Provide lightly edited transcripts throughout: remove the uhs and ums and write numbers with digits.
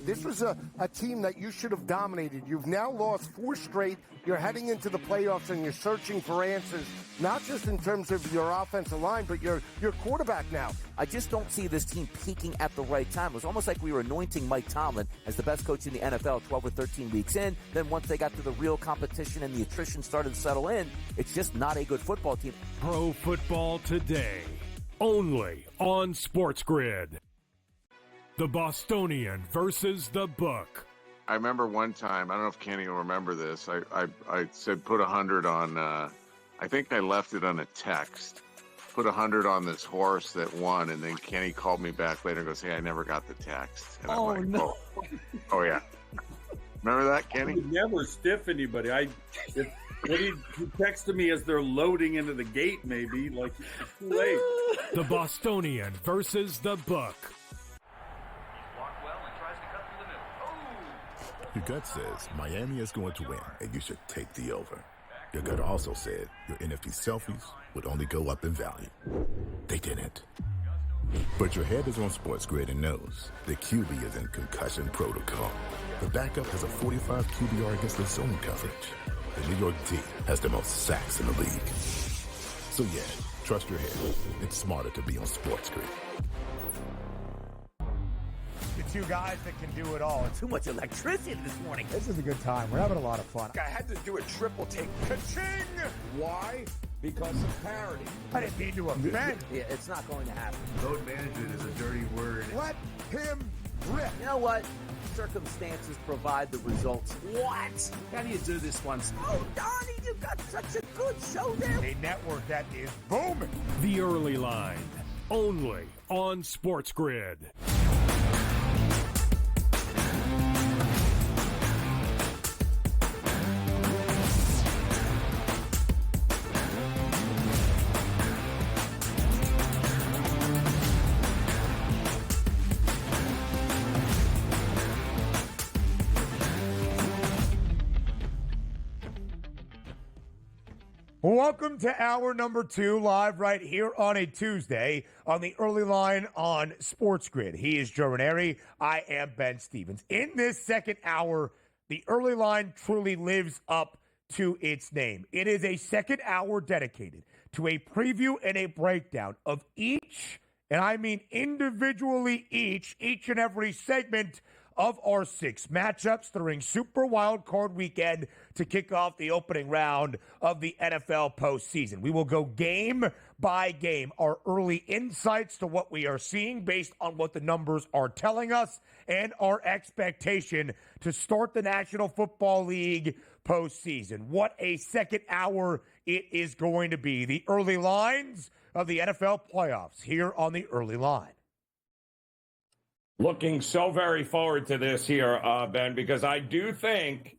This was a team that you should have dominated. You've now lost 4 straight. You're heading into the playoffs, and you're searching for answers, not just in terms of your offensive line, but your quarterback now. I just don't see this team peaking at the right time. It was almost like we were anointing Mike Tomlin as the best coach in the NFL 12 or 13 weeks in. Then once they got to the real competition and the attrition started to settle in, it's just not a good football team. Pro Football Today, only on SportsGrid. The Bostonian versus the Book. I remember one time, I don't know if Kenny will remember this, I said put 100 on, I think I left it on a text, put 100 on this horse that won, and then Kenny called me back later and goes, hey, I never got the text. And I'm like, no. Oh yeah. Remember that, Kenny? I would never stiff anybody. He texted me as they're loading into the gate, maybe, like it's too late. The Bostonian versus the Book. Your gut says Miami is going to win, and you should take the over. Your gut also said your NFT selfies would only go up in value. They didn't. But your head is on SportsGrid and knows the QB is in concussion protocol. The backup has a 45 QBR against the zone coverage. The New York D has the most sacks in the league. So yeah, trust your head. It's smarter to be on SportsGrid. The two guys that can do it all. Too much electricity this morning. This is a good time. We're having a lot of fun. I had to do a triple take. Ka-ching! Why? Because of parity. I didn't mean to offend. Yeah, it's not going to happen. Load management is a dirty word. Let him rip. You know what? Circumstances provide the results. What? How do you do this once? Oh, Donnie, you've got such a good show there. A network that is booming. The Early Line, only on SportsGrid. Welcome to hour number 2, live right here on a Tuesday on the Early Line on SportsGrid. He is Joe Ranieri. I am Ben Stevens. In this second hour, the Early Line truly lives up to its name. It is a second hour dedicated to a preview and a breakdown of each, and I mean individually each and every segment of our 6 matchups during Super Wild Card Weekend to kick off the opening round of the NFL postseason. We will go game by game, our early insights to what we are seeing based on what the numbers are telling us and our expectation to start the National Football League postseason. What a second hour it is going to be. The early lines of the NFL playoffs here on the Early Line. Looking so very forward to this here, Ben, because I do think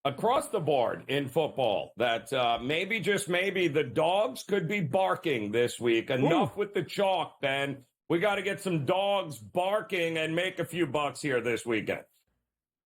across the board in football that maybe, just maybe, the dogs could be barking this week. Enough with the chalk, Ben. We got to get some dogs barking and make a few bucks here this weekend.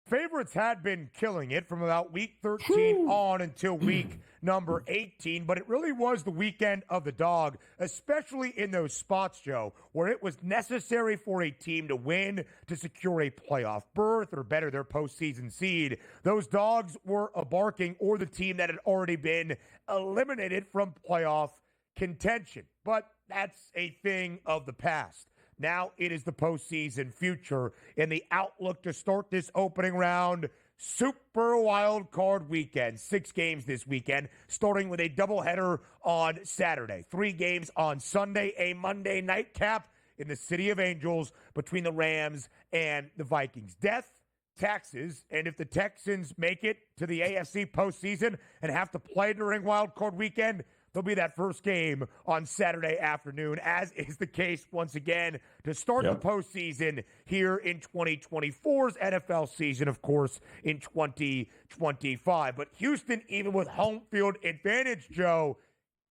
Favorites had been killing it from about week 13 on until week number 18, but it really was the weekend of the dog, especially in those spots, Joe, where it was necessary for a team to win to secure a playoff berth or better their postseason seed. Those dogs were a barking, or the team that had already been eliminated from playoff contention. But that's a thing of the past. Now it is the postseason future and the outlook to start this opening round. Super Wild Card Weekend. 6 games this weekend, starting with a doubleheader on Saturday. 3 games on Sunday, a Monday nightcap in the City of Angels between the Rams and the Vikings. Death, taxes, and if the Texans make it to the AFC postseason and have to play during Wild Card Weekend, there'll be that first game on Saturday afternoon, as is the case once again to start the postseason here in 2024's NFL season, of course, in 2025. But Houston, even with home field advantage, Joe,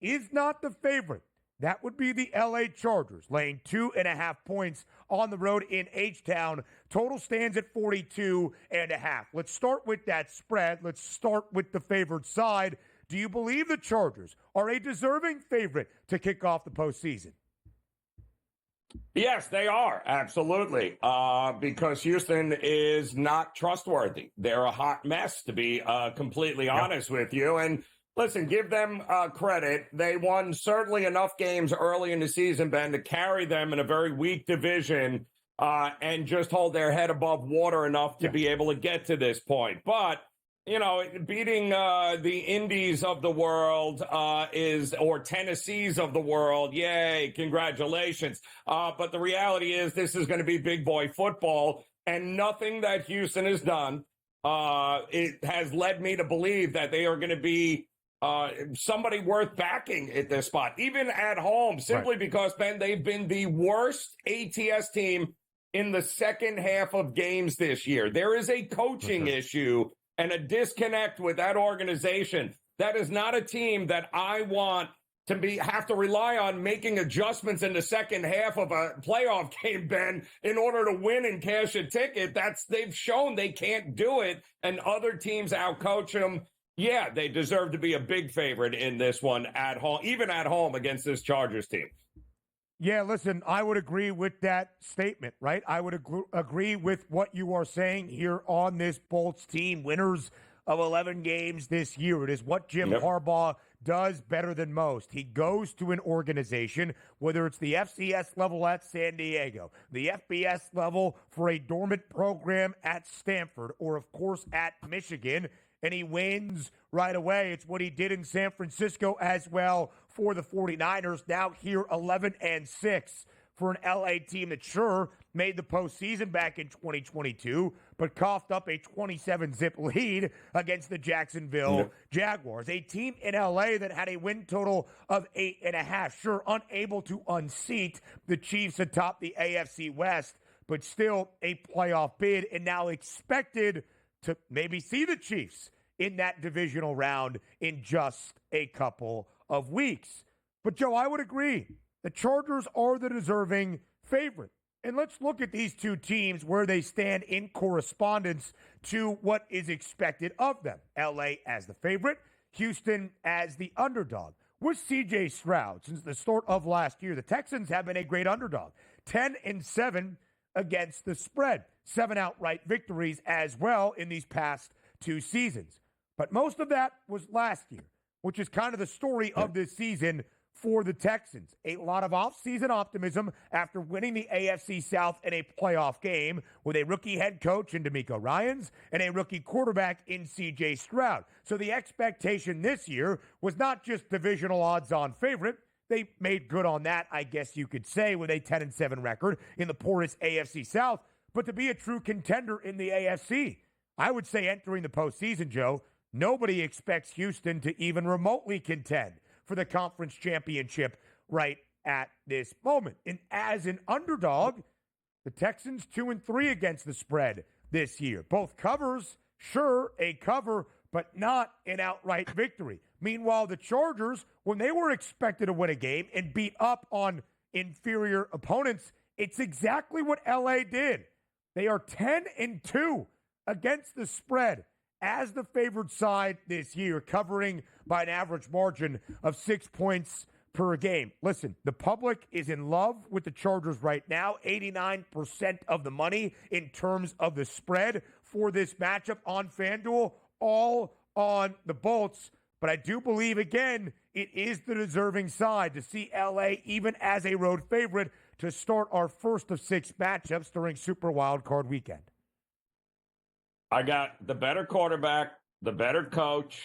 is not the favorite. That would be the LA Chargers, laying 2.5 points on the road in H-Town. Total stands at 42.5. Let's start with that spread. Let's start with the favored side. Do you believe the Chargers are a deserving favorite to kick off the postseason? Yes, they are. Absolutely. Because Houston is not trustworthy. They're a hot mess, to be completely honest with you. And listen, give them credit. They won certainly enough games early in the season, Ben, to carry them in a very weak division and just hold their head above water enough to be able to get to this point. But you know, beating the Indies of the world or Tennessees of the world. Yay, congratulations. But the reality is this is going to be big boy football, and nothing that Houston has done it has led me to believe that they are going to be somebody worth backing at this spot, even at home, simply because, Ben, they've been the worst ATS team in the second half of games this year. There is a coaching issue and a disconnect with that organization. That is not a team that I want to have to rely on making adjustments in the second half of a playoff game, Ben, in order to win and cash a ticket. They've shown they can't do it, and other teams outcoach them. Yeah, they deserve to be a big favorite in this one at home, even at home against this Chargers team. Yeah, listen, I would agree with that statement, right? I would agree with what you are saying here on this Bolts team. Winners of 11 games this year. It is what Jim Harbaugh does better than most. He goes to an organization, whether it's the FCS level at San Diego, the FBS level for a dormant program at Stanford, or, of course, at Michigan, and he wins right away. It's what he did in San Francisco as well for the 49ers. Now here 11-6 for an LA team that sure made the postseason back in 2022, but coughed up a 27-zip lead against the Jacksonville Jaguars, a team in LA that had a win total of 8.5. Sure, unable to unseat the Chiefs atop the AFC West, but still a playoff bid, and now expected to maybe see the Chiefs in that divisional round in just a couple of weeks. But, Joe, I would agree. The Chargers are the deserving favorite. And let's look at these two teams where they stand in correspondence to what is expected of them. LA as the favorite, Houston as the underdog. With C.J. Stroud, since the start of last year, the Texans have been a great underdog. 10-7 against the spread. 7 outright victories as well in these past 2 seasons. But most of that was last year, which is kind of the story of this season for the Texans. A lot of offseason optimism after winning the AFC South in a playoff game with a rookie head coach in DeMeco Ryans and a rookie quarterback in C.J. Stroud. So the expectation this year was not just divisional odds-on favorite. They made good on that, I guess you could say, with a 10-7 record in the poorest AFC South, but to be a true contender in the AFC. I would say entering the postseason, Joe, nobody expects Houston to even remotely contend for the conference championship right at this moment. And as an underdog, the Texans 2-3 against the spread this year. Both covers, sure, a cover, but not an outright victory. Meanwhile, the Chargers, when they were expected to win a game and beat up on inferior opponents, it's exactly what LA did. They are 10-2 against the spread as the favored side this year, covering by an average margin of 6 points per game. Listen, the public is in love with the Chargers right now. 89% of the money in terms of the spread for this matchup on FanDuel, all on the Bolts. But I do believe, again, it is the deserving side to see LA even as a road favorite to start our first of 6 matchups during Super Wildcard Weekend. I got the better quarterback, the better coach,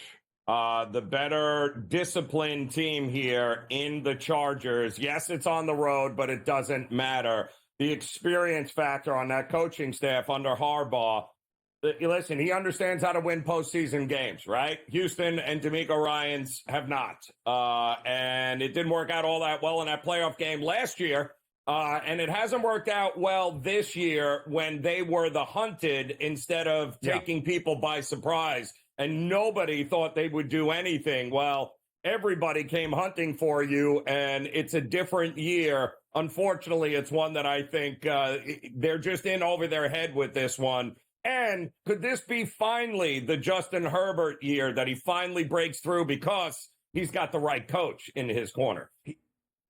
the better disciplined team here in the Chargers. Yes, it's on the road, but it doesn't matter. The experience factor on that coaching staff under Harbaugh, listen, he understands how to win postseason games, right? Houston and DeMeco Ryans have not. And it didn't work out all that well in that playoff game last year. And it hasn't worked out well this year when they were the hunted instead of taking people by surprise. And nobody thought they would do anything. Well, everybody came hunting for you, and it's a different year. Unfortunately, it's one that I think they're just in over their head with this one. And could this be finally the Justin Herbert year that he finally breaks through because he's got the right coach in his corner?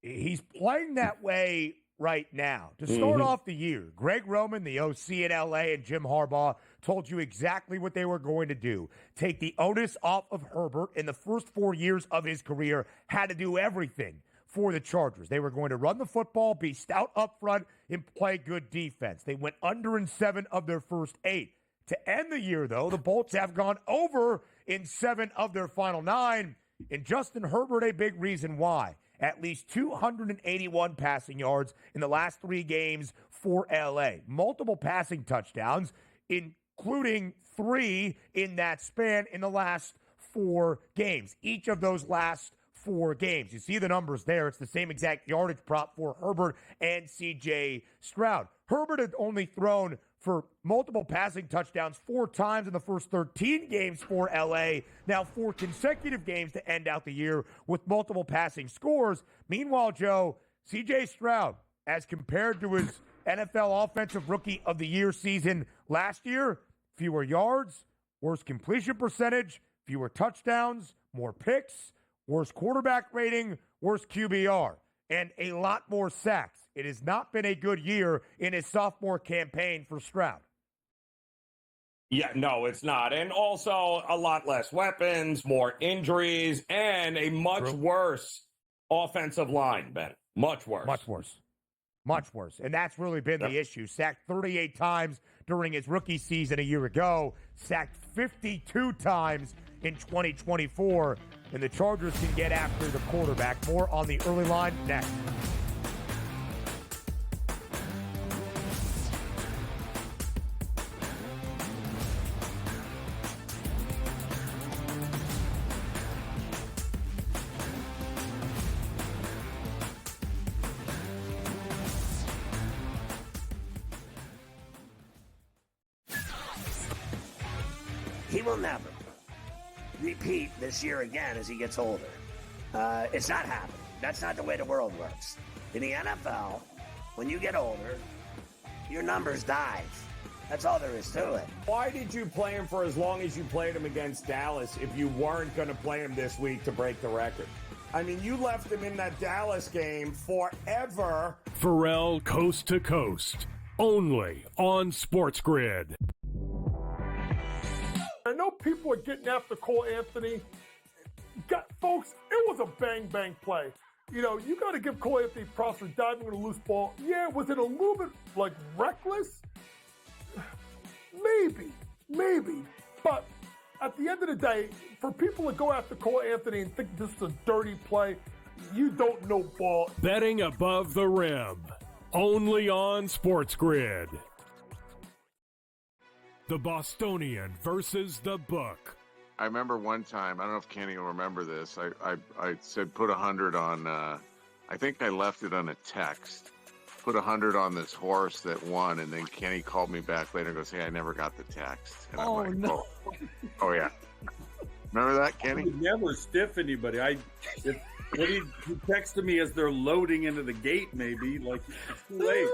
He's playing that way right now. To start off the year, Greg Roman, the OC in LA, and Jim Harbaugh told you exactly what they were going to do. Take the onus off of Herbert in the first 4 years of his career, had to do everything for the Chargers. They were going to run the football, be stout up front, and play good defense. They went under in 7 of their first 8. To end the year, though, the Bolts have gone over in 7 of their final 9, and Justin Herbert a big reason why. At least 281 passing yards in the last 3 games for LA. Multiple passing touchdowns, including 3 in that span in the last 4 games. Each of those last 4 games. You see the numbers there. It's the same exact yardage prop for Herbert and C.J. Stroud. Herbert had only thrown for multiple passing touchdowns 4 times in the first 13 games for LA. Now 4 consecutive games to end out the year with multiple passing scores. Meanwhile, Joe, C.J. Stroud, as compared to his NFL Offensive Rookie of the Year season last year, fewer yards, worse completion percentage, fewer touchdowns, more picks, worse quarterback rating, worse QBR, and a lot more sacks. It has not been a good year in his sophomore campaign for Stroud. Yeah, no, it's not. And also a lot less weapons, more injuries, and a much worse offensive line, Ben. Much worse. Much worse. Much worse. And that's really been the issue. Sacked 38 times during his rookie season a year ago. Sacked 52 times in 2024. And the Chargers can get after the quarterback. More on the early line next. He will never repeat this year again as he gets older. It's not happening. That's not the way the world works. In the NFL, when you get older, your numbers dive. That's all there is to it. Why did you play him for as long as you played him against Dallas if you weren't going to play him this week to break the record? I mean, you left him in that Dallas game forever. Pharrell Coast to Coast, only on SportsGrid. I know people are getting after Cole Anthony. Folks, it was a bang-bang play. You know, you got to give Cole Anthony props for diving on a loose ball. Yeah, was it a little bit, reckless? Maybe. But at the end of the day, for people to go after Cole Anthony and think this is a dirty play, you don't know ball. Betting above the rim, only on SportsGrid. The Bostonian versus the Book. I remember one time, I don't know if Kenny will remember this. I said put 100 on, I think I left it on a text. Put 100 on this horse that won, and then Kenny called me back later and goes, "Hey, I never got the text." And I'm like, no. Oh yeah. Remember that, Kenny? I would never stiff anybody. When he texted me as they're loading into the gate, maybe, it's too late.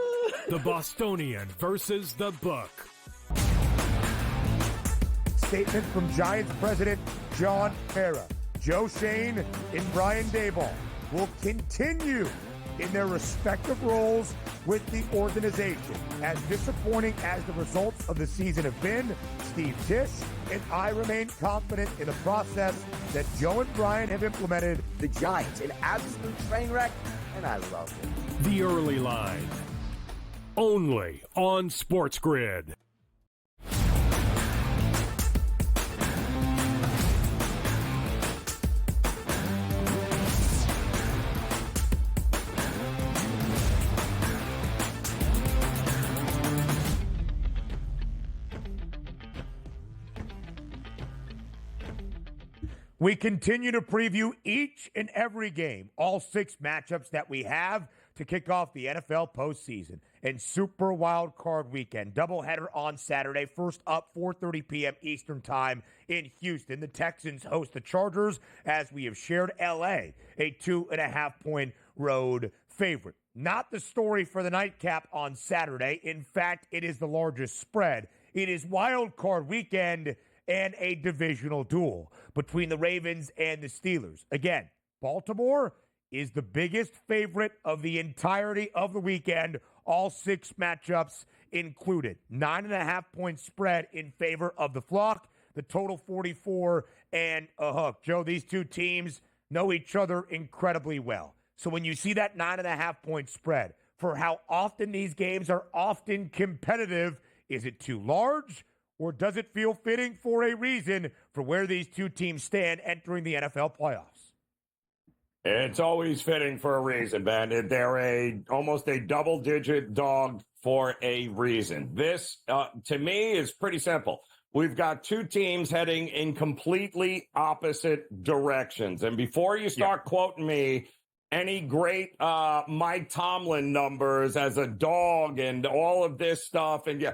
The Bostonian versus the Book. Statement from Giants president John Mara. Joe Shane and Brian Daboll will continue in their respective roles with the organization. As disappointing as the results of the season have been, Steve Tisch and I remain confident in the process that Joe and Brian have implemented. The Giants, an absolute train wreck, and I love it. The Early Line, only on SportsGrid. We continue to preview each and every game, all 6 matchups that we have to kick off the NFL postseason and Super Wild Card Weekend. Doubleheader on Saturday. First up, 4:30 p.m. Eastern Time in Houston. The Texans host the Chargers, as we have shared. LA, a 2.5-point road favorite. Not the story for the nightcap on Saturday. In fact, it is the largest spread. It is Wild Card Weekend and a divisional duel between the Ravens and the Steelers. Again, Baltimore is the biggest favorite of the entirety of the weekend, all 6 matchups included. 9.5-point spread in favor of the Flock, the total 44 and a hook. Joe, these two teams know each other incredibly well. So when you see that 9.5-point spread, for how often these games are often competitive, is it too large, or does it feel fitting for a reason for where these two teams stand entering the NFL playoffs? It's always fitting for a reason, Ben. They're almost a double-digit dog for a reason. This, to me, is pretty simple. We've got two teams heading in completely opposite directions. And before you start quoting me any great Mike Tomlin numbers as a dog and all of this stuff, and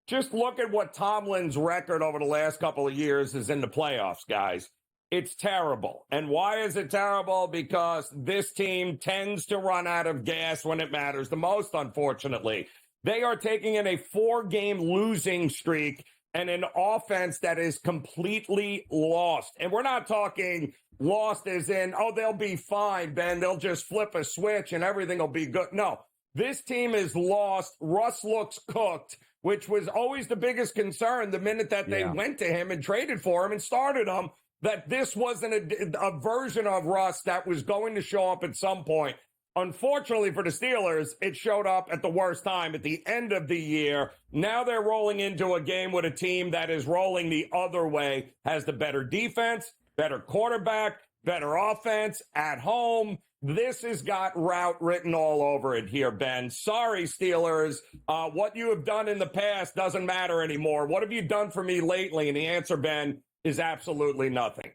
just look at what Tomlin's record over the last couple of years is in the playoffs, guys. It's terrible. And why is it terrible? Because this team tends to run out of gas when it matters the most, unfortunately. They are taking in a 4-game losing streak and an offense that is completely lost. And we're not talking lost as in, oh, they'll be fine, Ben. They'll just flip a switch and everything will be good. No, this team is lost. Russ looks cooked, which was always the biggest concern the minute that they went to him and traded for him and started him, that this wasn't a version of Russ that was going to show up at some point. Unfortunately for the Steelers, it showed up at the worst time at the end of the year. Now they're rolling into a game with a team that is rolling the other way, has the better defense, better quarterback, better offense at home. This has got route written all over it here, Ben. Sorry, Steelers. What you have done in the past doesn't matter anymore. What have you done for me lately? And the answer, Ben, is absolutely nothing.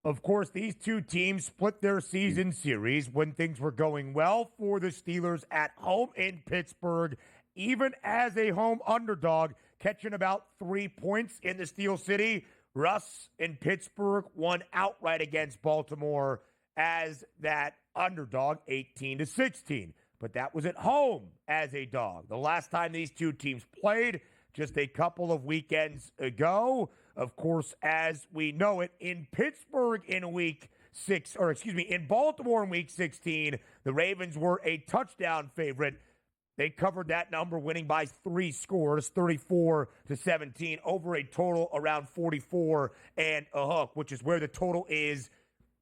Of course, these two teams split their season series when things were going well for the Steelers at home in Pittsburgh, even as a home underdog, catching about 3 points in the Steel City. Russ in Pittsburgh won outright against Baltimore as that underdog, 18-16. But that was at home as a dog. The last time these two teams played, just a couple of weekends ago. Of course, as we know it, in Pittsburgh in in Baltimore in week 16, the Ravens were a touchdown favorite. They covered that number, winning by 3 scores, 34-17, over a total around 44 and a hook, which is where the total is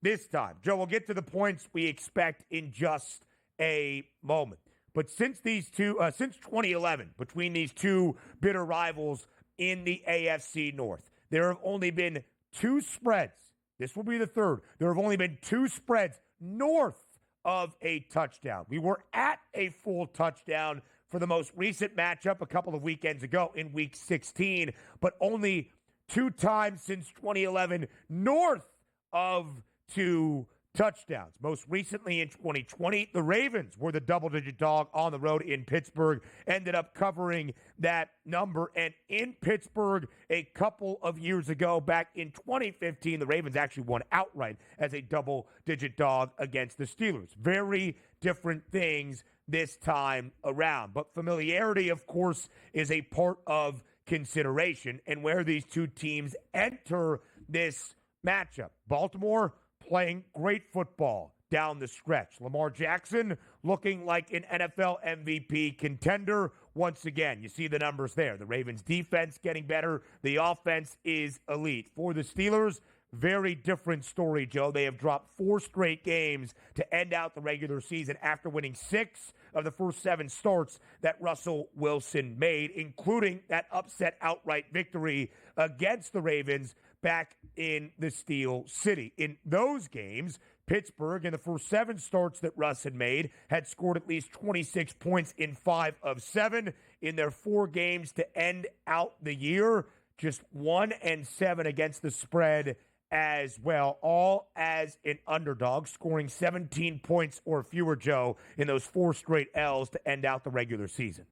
this time. Joe, we'll get to the points we expect in just a moment. But since 2011, between these two bitter rivals in the AFC North, there have only been 2 spreads. This will be the third. There have only been 2 spreads north of a touchdown. We were at a full touchdown for the most recent matchup a couple of weekends ago in week 16, but only 2 times since 2011 north of 2 touchdowns. Most recently in 2020, the Ravens were the double-digit dog on the road in Pittsburgh, ended up covering that number. And in Pittsburgh a couple of years ago, back in 2015, the Ravens actually won outright as a double-digit dog against the Steelers. Very different things this time around. But familiarity, of course, is a part of consideration and where these two teams enter this matchup. Baltimore playing great football down the stretch. Lamar Jackson looking like an NFL MVP contender once again. You see the numbers there. The Ravens' defense getting better. The offense is elite. For the Steelers, very different story, Joe. They have dropped 4 straight games to end out the regular season after winning 6 of the first 7 starts that Russell Wilson made, including that upset outright victory against the Ravens back in the Steel City. In those games, Pittsburgh, in the first 7 starts that Russ had made, had scored at least 26 points in 5 of 7. In their 4 games to end out the year, just 1-7 against the spread as well, all as an underdog, scoring 17 points or fewer, Joe, in those 4 straight L's to end out the regular season.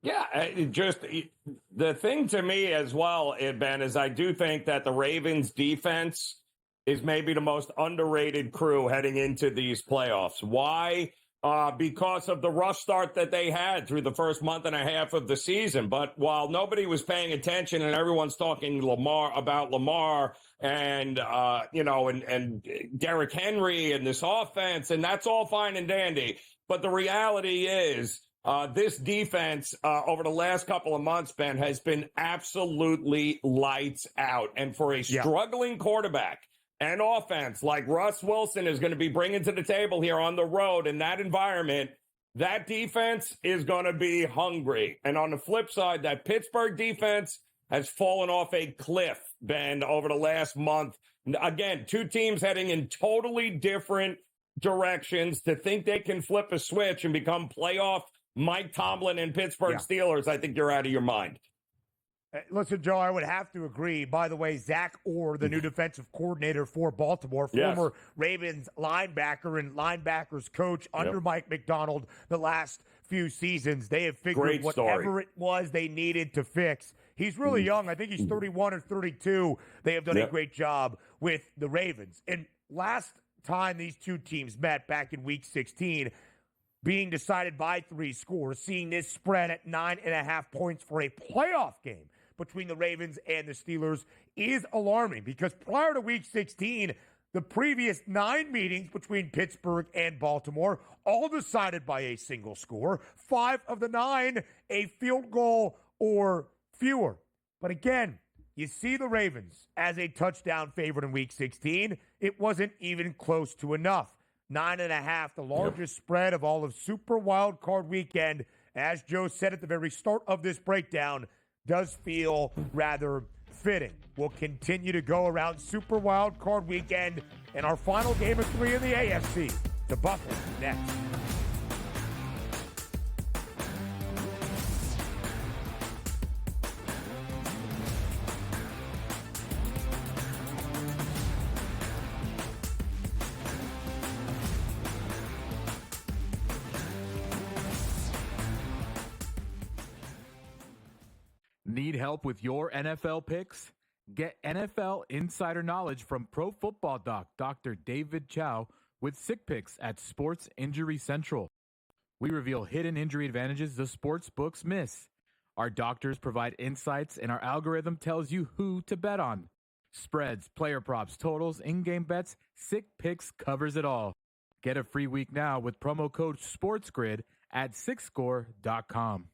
Yeah, the thing to me as well, Ben, is I do think that the Ravens defense is maybe the most underrated crew heading into these playoffs. Why? because of the rough start that they had through the first month and a half of the season. But while nobody was paying attention and everyone's talking about Lamar and Derrick Henry and this offense, and that's all fine and dandy. But the reality is this defense over the last couple of months, Ben, has been absolutely lights out. And for a struggling quarterback and offense like Russ Wilson is going to be bringing to the table here on the road in that environment, that defense is going to be hungry. And on the flip side, that Pittsburgh defense has fallen off a cliff, Ben, over the last month. Again, two teams heading in totally different directions. To think they can flip a switch and become playoff Mike Tomlin and Pittsburgh Steelers, I think you're out of your mind. Listen, Joe, I would have to agree. By the way, Zach Orr, the new defensive coordinator for Baltimore, former Ravens linebacker and linebackers coach under Mike McDonald the last few seasons. They have figured whatever it was they needed to fix. He's really young. I think he's 31 or 32. They have done a great job with the Ravens. And last time these two teams met back in Week 16, being decided by 3 scores, seeing this spread at 9.5 points for a playoff game between the Ravens and the Steelers is alarming, because prior to Week 16, the previous 9 meetings between Pittsburgh and Baltimore, all decided by a single score. 5 of the 9, a field goal or fewer. But again, you see the Ravens as a touchdown favorite in Week 16. It wasn't even close to enough. 9.5, the largest spread of all of Super Wild Card Weekend. As Joe said at the very start of this breakdown, does feel rather fitting. We'll continue to go around Super Wild Card Weekend and our final game of 3 in the AFC. The Buffalo next. Need help with your NFL picks? Get NFL insider knowledge from Pro Football Doc, Dr. David Chow, with Sick Picks at Sports Injury Central. We reveal hidden injury advantages the sports books miss. Our doctors provide insights, and our algorithm tells you who to bet on. Spreads, player props, totals, in-game bets, Sick Picks covers it all. Get a free week now with promo code SportsGrid at SickScore.com.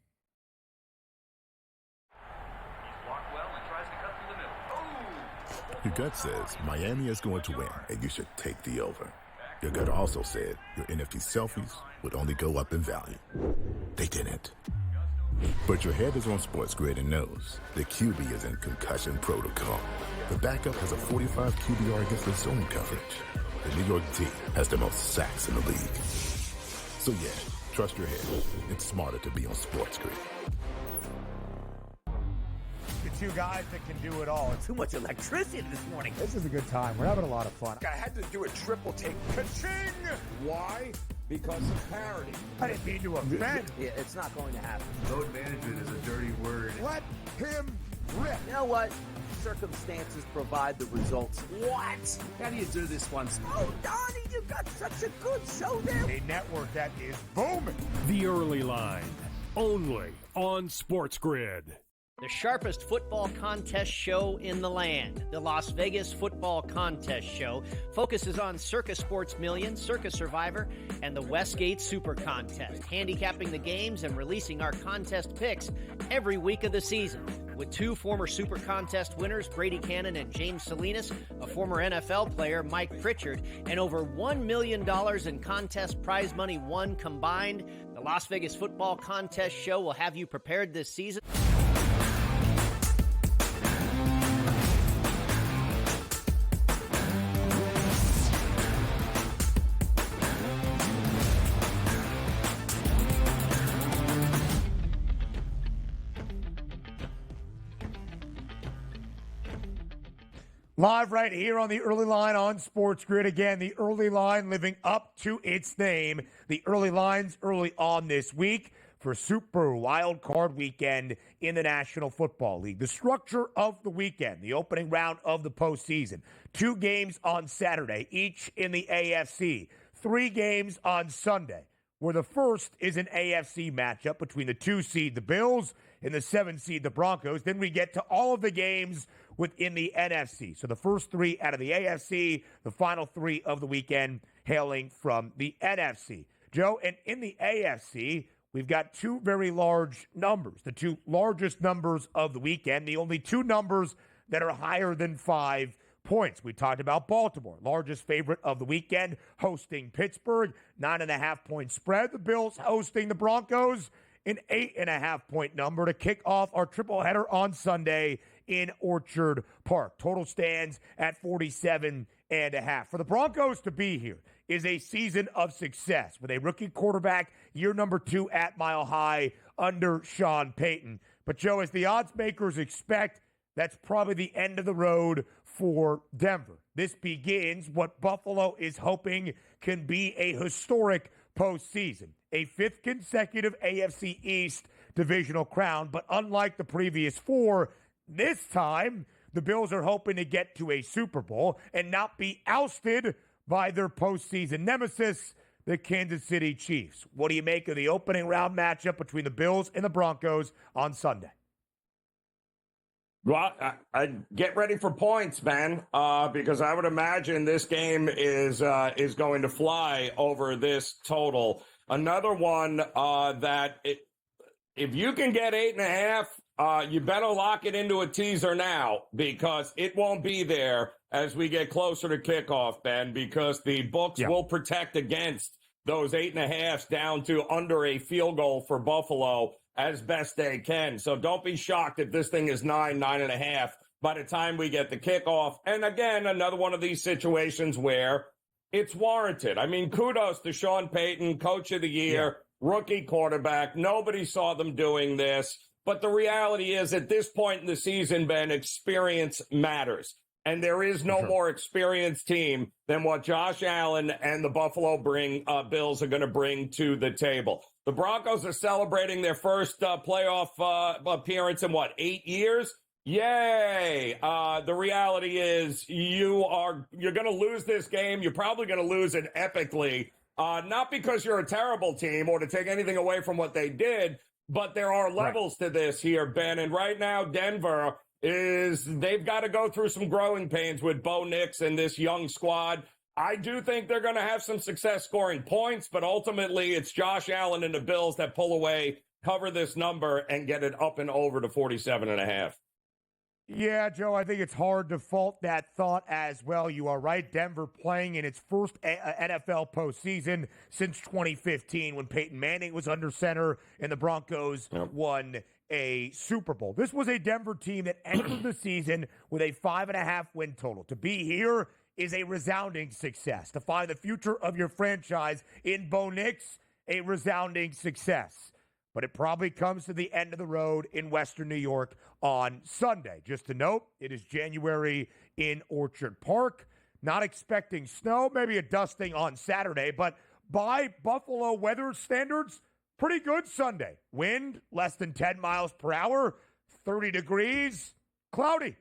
Your gut says Miami is going to win, and you should take the over. Your gut also said your NFT selfies would only go up in value. They didn't. But your head is on SportsGrid and knows the QB is in concussion protocol. The backup has a 45 QBR against the zone coverage. The New York D has the most sacks in the league. So yeah, trust your head. It's smarter to be on SportsGrid. The two guys that can do it all. Too much electricity this morning. This is a good time. We're having a lot of fun. I had to do a triple take. Ka-ching! Why? Because of parity. I didn't mean to offend. Yeah, it's not going to happen. Load management is a dirty word. Let him rip. You know what? Circumstances provide the results. What? How do you do this once? Oh, Donnie, you've got such a good show there. A network that is booming. The Early Line, only on SportsGrid. The sharpest football contest show in the land, the Las Vegas Football Contest Show, focuses on Circus Sports Million, Circus Survivor, and the Westgate Super Contest, handicapping the games and releasing our contest picks every week of the season. With 2 former Super Contest winners, Brady Cannon and James Salinas, a former NFL player, Mike Pritchard, and over $1 million in contest prize money won combined, the Las Vegas Football Contest Show will have you prepared this season. Live right here on the Early Line on SportsGrid. Again, the Early Line living up to its name. The Early Line's early on this week for Super Wild Card Weekend in the National Football League. The structure of the weekend, the opening round of the postseason. 2 games on Saturday, each in the AFC. 3 games on Sunday. where the first is an AFC matchup between the 2 seed, the Bills, and the 7 seed, the Broncos. Then we get to all of the games within the NFC. So the first 3 out of the AFC, the final 3 of the weekend hailing from the NFC. Joe, and in the AFC, we've got 2 very large numbers, the 2 largest numbers of the weekend, the only 2 numbers that are higher than 5 points. We talked about Baltimore, largest favorite of the weekend, hosting Pittsburgh, 9.5-point spread. The Bills hosting the Broncos, an 8.5-point number to kick off our triple header on Sunday in Orchard Park. Total stands at 47.5. For the Broncos to be here is a season of success with a rookie quarterback, year number 2 at Mile High under Sean Payton. But Joe, as the odds makers expect, that's probably the end of the road for Denver. This begins what Buffalo is hoping can be a historic postseason, a 5th consecutive AFC East divisional crown. But unlike the previous 4, this time the Bills are hoping to get to a Super Bowl and not be ousted by their postseason nemesis, the Kansas City Chiefs. What do you make of the opening round matchup between the Bills and the Broncos on Sunday? Well, I get ready for points, man, because I would imagine this game is going to fly over this total. Another one if you can get 8.5, you better lock it into a teaser now, because it won't be there as we get closer to kickoff, Ben, because the books will protect against those 8.5s down to under a field goal for Buffalo as best they can. So don't be shocked if this thing is 9.5 by the time we get the kickoff. And again, another one of these situations where it's warranted. I mean, kudos to Sean Payton, coach of the year, rookie quarterback. Nobody saw them doing this. But the reality is, at this point in the season, Ben, experience matters. And there is no more experienced team than what Josh Allen and the Buffalo Bills are going to bring to the table. The Broncos are celebrating their first playoff appearance in, 8 years? Yay! The reality is you're going to lose this game. You're probably going to lose it epically, not because you're a terrible team or to take anything away from what they did, but there are levels to this here, Ben. And right now, Denver they've got to go through some growing pains with Bo Nix and this young squad. I do think they're going to have some success scoring points, but ultimately it's Josh Allen and the Bills that pull away, cover this number, and get it up and over to 47.5. Yeah, Joe, I think it's hard to fault that thought as well. You are right. Denver playing in its first NFL postseason since 2015 when Peyton Manning was under center and the Broncos won a Super Bowl. This was a Denver team that entered the season with a 5.5 win total. To be here is a resounding success. To find the future of your franchise in Bo Nix, a resounding success. But it probably comes to the end of the road in Western New York on Sunday. Just to note, it is January in Orchard Park. Not expecting snow, maybe a dusting on Saturday, but by Buffalo weather standards, pretty good Sunday. Wind, less than 10 miles per hour, 30 degrees, cloudy.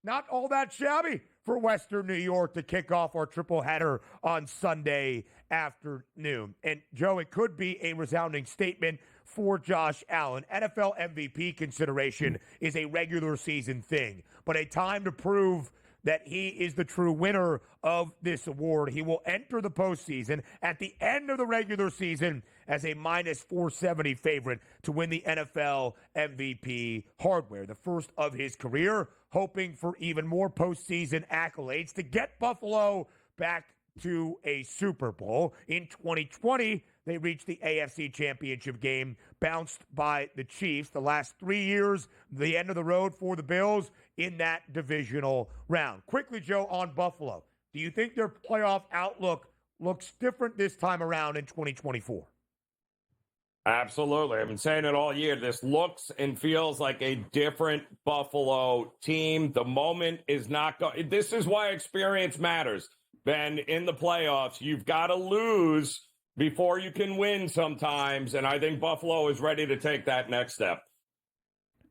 Not all that shabby for Western New York to kick off our triple header on Sunday afternoon. And, Joe, it could be a resounding statement for Josh Allen. NFL MVP consideration is a regular season thing, but a time to prove that he is the true winner of this award. He will enter the postseason at the end of the regular season as a minus 470 favorite to win the NFL MVP hardware, the first of his career, hoping for even more postseason accolades to get Buffalo back to a Super Bowl. In 2020, they reached the AFC Championship game, bounced by the Chiefs. The last 3 years, the end of the road for the Bills in that divisional round. Quickly, Joe, on Buffalo, do you think their playoff outlook looks different this time around in 2024? Absolutely. I've been saying it all year. This looks and feels like a different Buffalo team. The moment is not going. This is why experience matters. Ben, in the playoffs, you've got to lose before you can win sometimes, and I think Buffalo is ready to take that next step.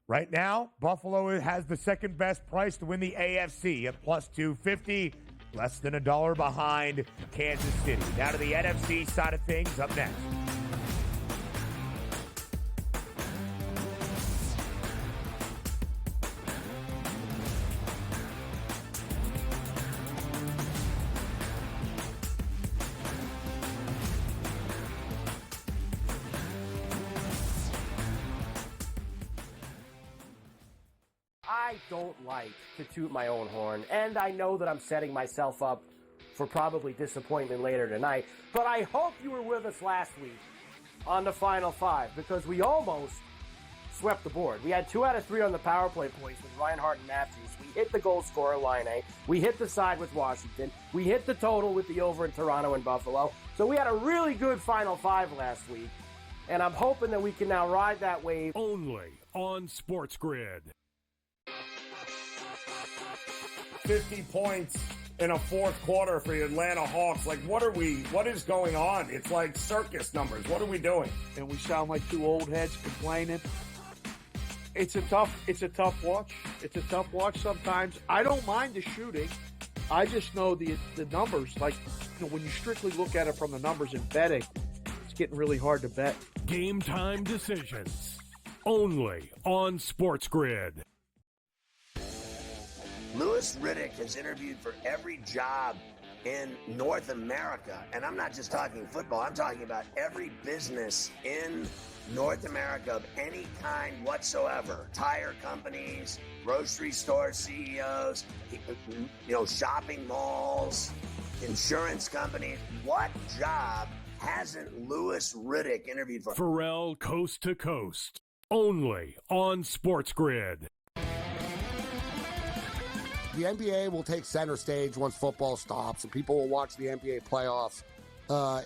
Right now, Buffalo has the second best price to win the AFC at plus 250, less than $1 behind Kansas City. Now to the NFC side of things, up next. I don't like to toot my own horn, and I know that I'm setting myself up for probably disappointment later tonight, but I hope you were with us last week on the Final Five, because we almost swept the board. We had 2 out of 3 on the power play points with Reinhart and Matthews. We hit the goal scorer line A. We hit the side with Washington. We hit the total with the over in Toronto and Buffalo. So we had a really good Final Five last week, and I'm hoping that we can now ride that wave. Only on SportsGrid. 50 points in a fourth quarter for the Atlanta Hawks. Like, what is going on? It's like circus numbers. What are we doing? And we sound like two old heads complaining. It's a tough watch. It's a tough watch sometimes. I don't mind the shooting. I just know the numbers. Like, when you strictly look at it from the numbers in betting, it's getting really hard to bet. Game time decisions. Only on SportsGrid. Louis Riddick has interviewed for every job in North America. And I'm not just talking football. I'm talking about every business in North America of any kind whatsoever. Tire companies, grocery store CEOs, shopping malls, insurance companies. What job hasn't Louis Riddick interviewed for? Pharrell Coast to Coast. Only on SportsGrid. The NBA will take center stage once football stops, and people will watch the NBA playoffs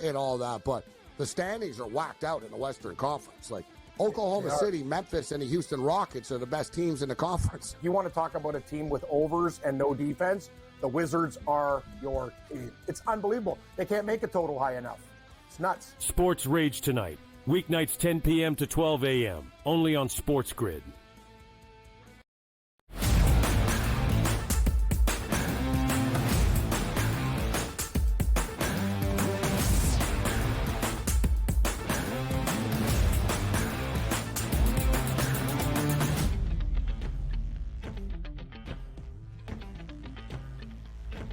and all that. But the standings are whacked out in the Western Conference. Like Oklahoma City, Memphis, and the Houston Rockets are the best teams in the conference. You want to talk about a team with overs and no defense? The Wizards are your team. It's unbelievable. They can't make a total high enough. It's nuts. Sports Rage tonight. Weeknights 10 p.m. to 12 a.m. Only on SportsGrid.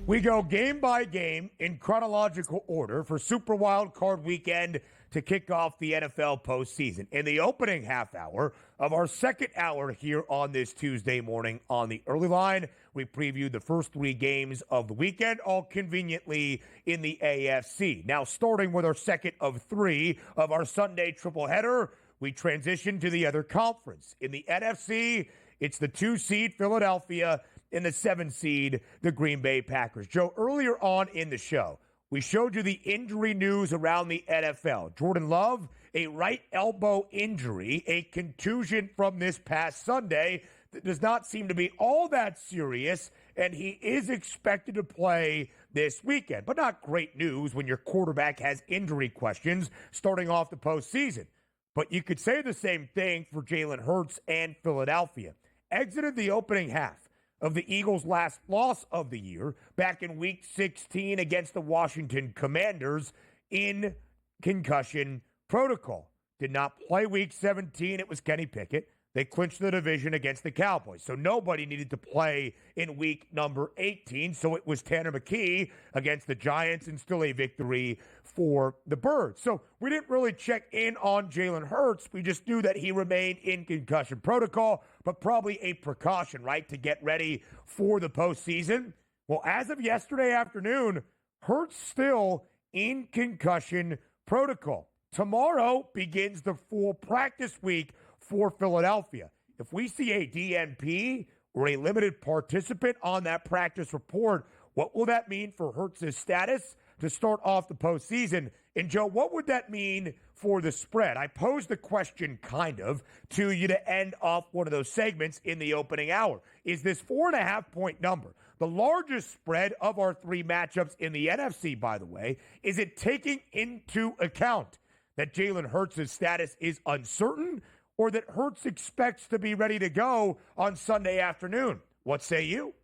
We go game by game in chronological order for Super Wild Card Weekend to kick off the NFL postseason. In the opening half hour of our second hour here on this Tuesday morning on the early line, we previewed the first 3 games of the weekend, all conveniently in the AFC. Now, starting with our second of 3 of our Sunday triple header, we transition to the other conference. In the NFC, it's the 2 seed Philadelphia and the 7 seed, the Green Bay Packers. Joe, earlier on in the show, we showed you the injury news around the NFL. Jordan Love, a right elbow injury, a contusion from this past Sunday that does not seem to be all that serious, and he is expected to play this weekend. But not great news when your quarterback has injury questions starting off the postseason. But you could say the same thing for Jalen Hurts and Philadelphia. Exited the opening half of the Eagles' last loss of the year back in Week 16 against the Washington Commanders in concussion protocol. Did not play Week 17. It was Kenny Pickett. They clinched the division against the Cowboys. So nobody needed to play in week number 18. So it was Tanner McKee against the Giants, and still a victory for the Birds. So we didn't really check in on Jalen Hurts. We just knew that he remained in concussion protocol, but probably a precaution, right, to get ready for the postseason. Well, as of yesterday afternoon, Hurts still in concussion protocol. Tomorrow begins the full practice week for Philadelphia. If we see a DNP or a limited participant on that practice report, what will that mean for Hurts' status to start off the postseason? And Joe, what would that mean for the spread? I posed the question kind of to you to end off one of those segments in the opening hour. Is this 4.5-point number the largest spread of our 3 matchups in the NFC, by the way? Is it taking into account that Jalen Hurts' status is uncertain, or that Hurts expects to be ready to go on Sunday afternoon? What say you?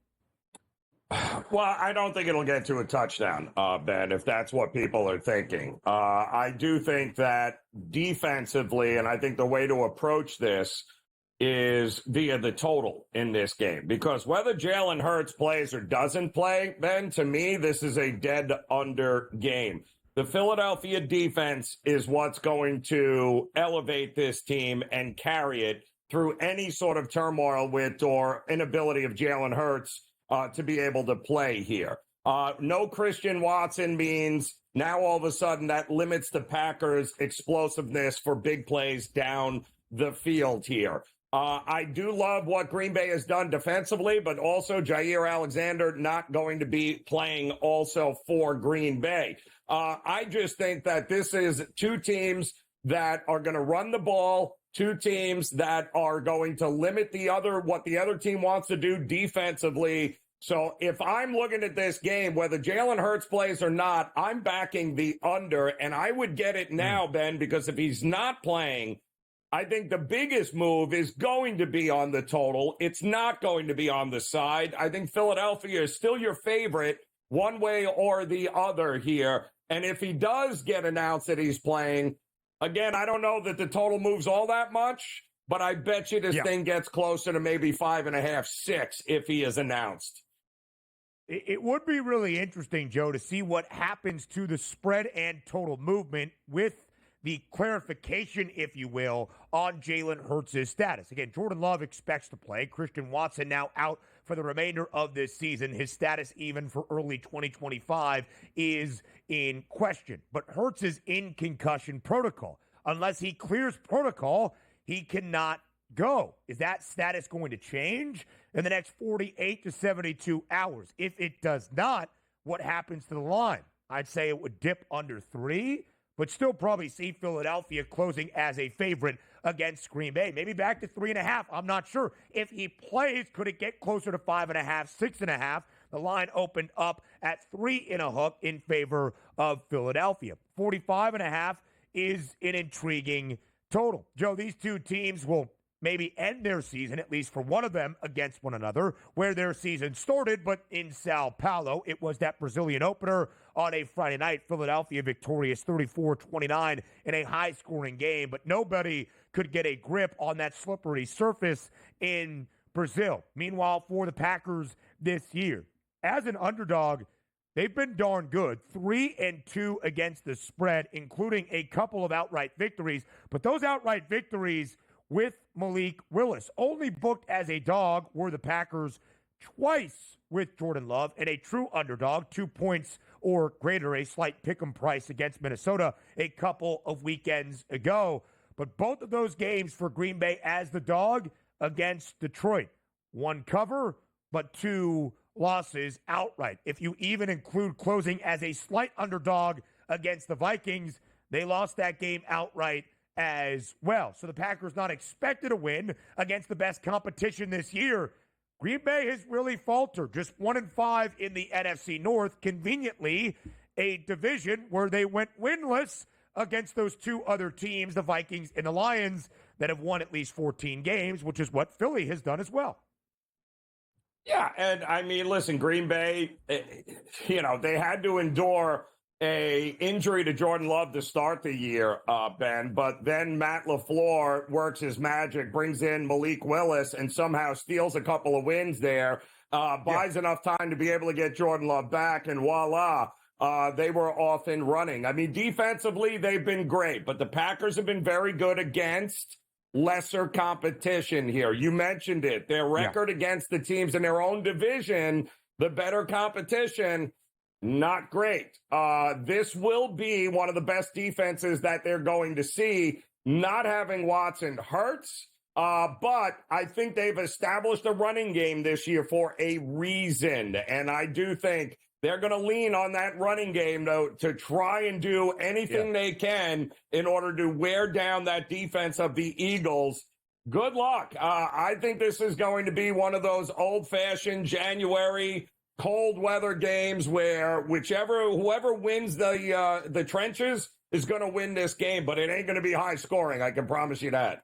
Well, I don't think it'll get to a touchdown, Ben, if that's what people are thinking. I do think that defensively, and I think the way to approach this is via the total in this game. Because whether Jalen Hurts plays or doesn't play, Ben, to me, this is a dead under game. The Philadelphia defense is what's going to elevate this team and carry it through any sort of turmoil with or inability of Jalen Hurts to be able to play here. No Christian Watson means now all of a sudden that limits the Packers' explosiveness for big plays down the field here. I do love what Green Bay has done defensively, but also Jair Alexander not going to be playing also for Green Bay. I just think that this is two teams that are going to run the ball, two teams that are going to limit what the other team wants to do defensively. So if I'm looking at this game, whether Jalen Hurts plays or not, I'm backing the under, and I would get it now, Ben, because if he's not playing, I think the biggest move is going to be on the total. It's not going to be on the side. I think Philadelphia is still your favorite one way or the other here. And if he does get announced that he's playing, again, I don't know that the total moves all that much, but I bet you this thing gets closer to maybe 5.5, 6 if he is announced. It would be really interesting, Joe, to see what happens to the spread and total movement with the clarification, if you will, on Jalen Hurts' status. Again, Jordan Love expects to play. Christian Watson now out for the remainder of this season. His status, even for early 2025, is in question. But Hurts is in concussion protocol. Unless he clears protocol, he cannot go. Is that status going to change in the next 48 to 72 hours? If it does not, what happens to the line? I'd say it would dip under 3, but still probably see Philadelphia closing as a favorite against Green Bay. Maybe back to 3.5. I'm not sure. If he plays, could it get closer to 5.5, 6.5? The line opened up at 3.5 in favor of Philadelphia. 45.5 is an intriguing total. Joe, these two teams will maybe end their season, at least for one of them, against one another, where their season started, but in Sao Paulo. It was that Brazilian opener on a Friday night. Philadelphia victorious 34-29 in a high-scoring game, but nobody could get a grip on that slippery surface in Brazil. Meanwhile, for the Packers this year, as an underdog, they've been darn good. 3-2 against the spread, including a couple of outright victories, but those outright victories with Malik Willis. Only booked as a dog were the Packers twice with Jordan Love, and a true underdog, 2 points or greater, a slight pick'em price against Minnesota a couple of weekends ago. But both of those games for Green Bay as the dog against Detroit. 1 cover, but 2 losses outright. If you even include closing as a slight underdog against the Vikings, they lost that game outright as well. So the Packers not expected to win against the best competition this year. Green Bay has really faltered. Just 1-5 in the NFC North. Conveniently, a division where they went winless against those 2 other teams, the Vikings and the Lions, that have won at least 14 games, which is what Philly has done as well. Yeah, and I mean, listen, Green Bay, they had to endure a injury to Jordan Love to start the year, Ben, but then Matt LaFleur works his magic, brings in Malik Willis, and somehow steals a couple of wins there, buys enough time to be able to get Jordan Love back, and voila, they were off and running. I mean, defensively, they've been great, but the Packers have been very good against lesser competition here. You mentioned it. Their record against the teams in their own division, the better competition, not great. This will be one of the best defenses that they're going to see. Not having Watson hurts, but I think they've established a running game this year for a reason. And I do think they're going to lean on that running game, though, to try and do anything they can in order to wear down that defense of the Eagles. Good luck. I think this is going to be one of those old-fashioned January cold weather games where whoever wins the trenches is going to win this game, but it ain't going to be high scoring. I can promise you that.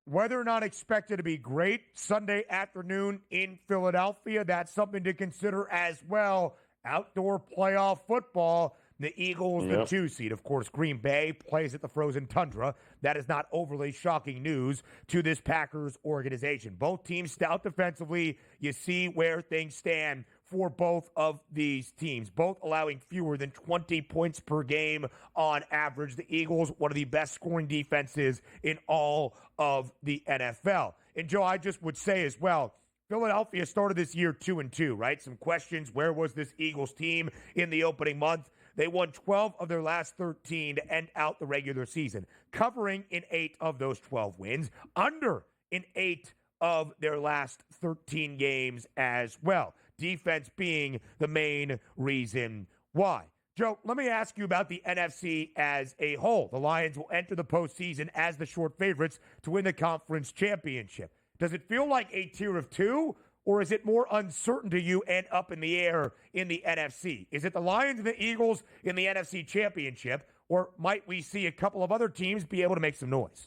Weather not expected to be great Sunday afternoon in Philadelphia. That's something to consider as well. Outdoor playoff football. The Eagles, the 2 seed. Of course, Green Bay plays at the frozen tundra. That is not overly shocking news to this Packers organization. Both teams stout defensively. You see where things stand for both of these teams, both allowing fewer than 20 points per game on average. The Eagles, one of the best scoring defenses in all of the NFL. And Joe, I just would say as well, Philadelphia started this year 2-2, right? Some questions. Where was this Eagles team in the opening month? They won 12 of their last 13 to end out the regular season, covering in 8 of those 12 wins, under in 8 of their last 13 games as well. Defense being the main reason why. Joe, let me ask you about the NFC as a whole. The Lions will enter the postseason as the short favorites to win the conference championship. Does it feel like a tier of 2, or is it more uncertain to you and up in the air in the NFC? Is it the Lions and the Eagles in the NFC championship, or might we see a couple of other teams be able to make some noise?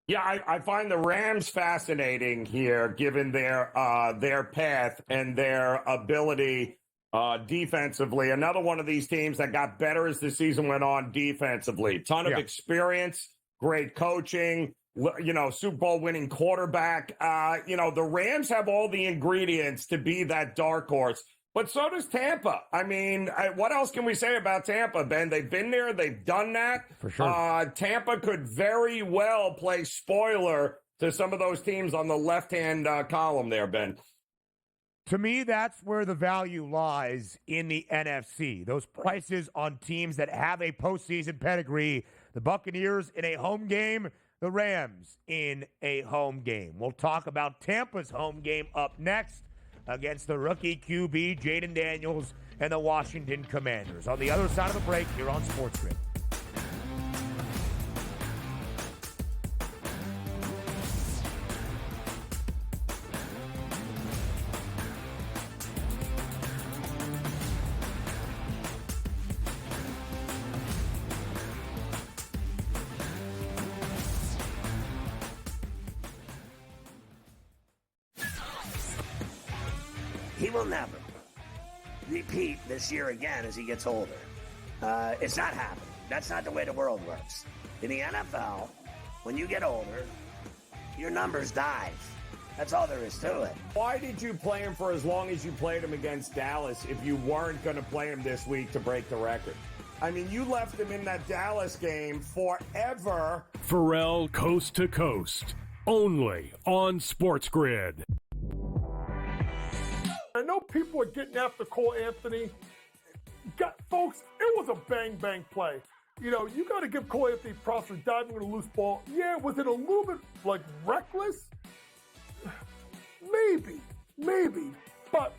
Yeah, I find the Rams fascinating here, given their path and their ability defensively. Another one of these teams that got better as the season went on defensively. Ton of experience, great coaching, Super Bowl winning quarterback. The Rams have all the ingredients to be that dark horse. But so does Tampa. I mean, what else can we say about Tampa, Ben? They've been there. They've done that. For sure. Tampa could very well play spoiler to some of those teams on the left-hand column there, Ben. To me, that's where the value lies in the NFC. Those prices on teams that have a postseason pedigree. The Buccaneers in a home game, the Rams in a home game. We'll talk about Tampa's home game up next against the rookie QB, Jaden Daniels, and the Washington Commanders. On the other side of the break, here on SportsGrid. He will never repeat this year again as he gets older. It's not happening. That's not the way the world works. In the NFL, when you get older, your numbers dive. That's all there is to it. Why did you play him for as long as you played him against Dallas if you weren't going to play him this week to break the record? I mean, you left him in that Dallas game forever. Pharrell Coast to Coast, only on SportsGrid. I know people are getting after Cole Anthony. Folks, it was a bang-bang play. You got to give Cole Anthony props for diving on a loose ball. Yeah, was it a little bit, reckless? Maybe. But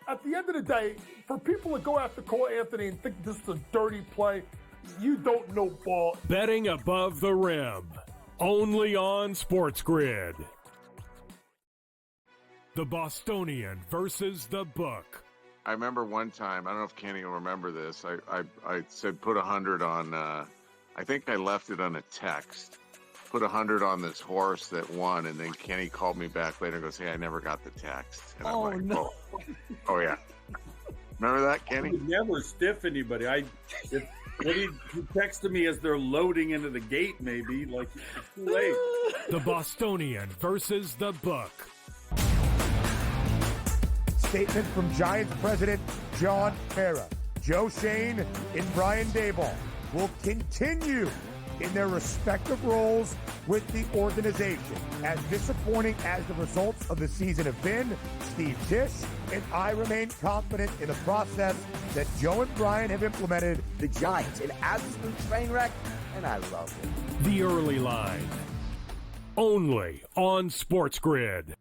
at the end of the day, for people to go after Cole Anthony and think this is a dirty play, you don't know ball. Betting above the rim, only on SportsGrid. The Bostonian versus the Book. I remember one time, I don't know if Kenny will remember this, I said put 100 on, I think I left it on a text, put 100 on this horse that won, and then Kenny called me back later and goes, hey, I never got the text. And I'm like, no. Oh yeah. Remember that, Kenny? I would never stiff anybody. He texted me as they're loading into the gate, maybe, it's too late. The Bostonian versus the Book. Statement from Giants president John Mara. Joe Shane and Brian Daboll will continue in their respective roles with the organization. As disappointing as the results of the season have been, Steve Tisch and I remain confident in the process that Joe and Brian have implemented. The Giants, an absolute train wreck, and I love it. The Early Line, only on SportsGrid.